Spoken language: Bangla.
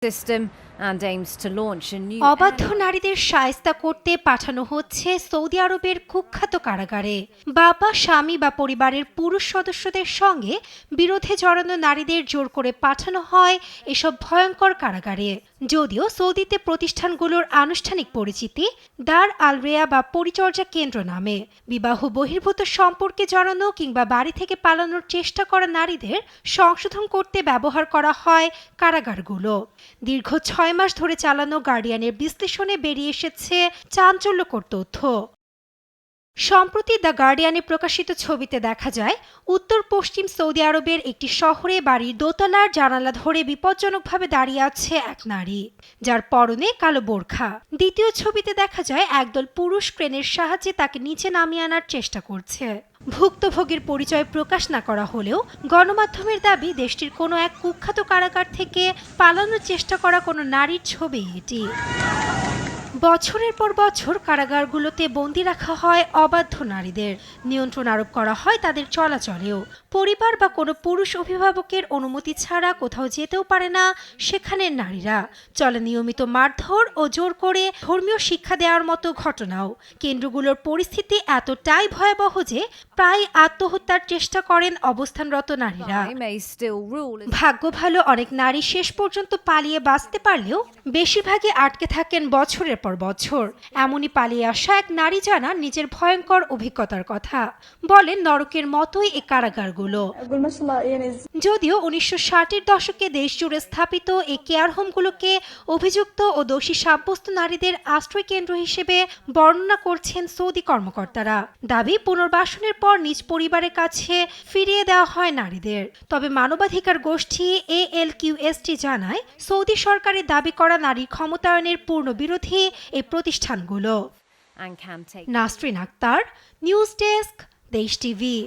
system and aims to launch a new অবাধ্য নারীদের শায়েস্তা করতে পাঠানো হচ্ছে সৌদি আরবের কুখ্যাত কারাগারে। বাবা, স্বামী বা পরিবারের পুরুষ সদস্যদের সঙ্গে বিরোধে জড়ানো নারীদের জোর করে পাঠানো হয় এসব ভয়ঙ্কর কারাগারে। যদিও সৌদিতে প্রতিষ্ঠানগুলোর আনুষ্ঠানিক পরিচিতি দার আল রেয়া বা পরিচর্যা কেন্দ্র নামে। বিবাহ বহির্ভূত সম্পর্কে জড়ানো কিংবা বাড়ি থেকে পালানোর চেষ্টা করা নারীদের সংশোধন করতে ব্যবহার করা হয় কারাগারগুলো। দীর্ঘ 6 মাস ধরে চালানো গার্ডিয়ানের বিশ্লেষণে বেরিয়ে এসেছে চাঞ্চল্যকর তথ্য। সম্প্রতি দ্য গার্ডিয়ানে প্রকাশিত ছবিতে দেখা যায় উত্তর পশ্চিম সৌদি আরবের একটি শহরে বাড়ির দোতলার জানালা ধরে বিপজ্জনকভাবে দাঁড়িয়ে আছে এক নারী, যার পরনে কালো বোরখা। দ্বিতীয় ছবিতে দেখা যায় একদল পুরুষ ক্রেনের সাহায্যে তাকে নিচে নামিয়ে আনার চেষ্টা করছে। ভুক্তভোগীর পরিচয় প্রকাশ না করা হলেও গণমাধ্যমের দাবি দেশটির কোনো এক কুখ্যাত কারাগার থেকে পালানোর চেষ্টা করা কোনো নারীর ছবি এটি। বছরের পর বছর কারাগারগুলোতে বন্দী রাখা হয় অবাধ্য নারীদের। নিয়ন্ত্রণ আরোপ করা হয় তাদের চলাচলেও। পরিবার বা কোনো পুরুষ অভিভাবকের অনুমতি ছাড়া কোথাও যেতেও পারে না সেখানের নারীরা। চলে নিয়মিত মারধর ও জোর করে ধর্মীয় শিক্ষা দেওয়ার মতো ঘটনাও। কেন্দ্রগুলোর পরিস্থিতি এতটাই ভয়াবহ যে প্রায় আত্মহত্যার চেষ্টা করেন অবস্থানরত নারীরা। ভাগ্য ভালো অনেক নারী শেষ পর্যন্ত পালিয়ে বাঁচতে পারলেও বেশিরভাগই আটকে থাকেন বছরের পর বছর। এমনই পালিয়ে আসা এক নারী জানান নিজের ভয়ঙ্কর অভিজ্ঞতার কথা। বলেন, নরকের মতোই এই কারাগারগুলো। যদিও 1960-এর দশকে দেশ জুড়ে স্থাপিত এই কেয়ার হোমগুলোকে অভিযুক্ত ও দোষী সাব্যস্ত নারীদের আশ্রয় কেন্দ্র হিসেবে বর্ণনা করছেন সৌদি কর্মকর্তারা। দাবি, পুনর্বাসনের পর নিজ পরিবারের কাছে ফিরিয়ে দেওয়া হয় নারীদের। তবে মানবাধিকার গোষ্ঠী ALQST জানায়, সৌদি সরকারের দাবি করা নারী ক্ষমতায়নের পূর্ণ বিরোধী এই প্রতিষ্ঠানগুলো। নাসরিন আক্তার, নিউজ ডেস্ক, দেশ টিভি।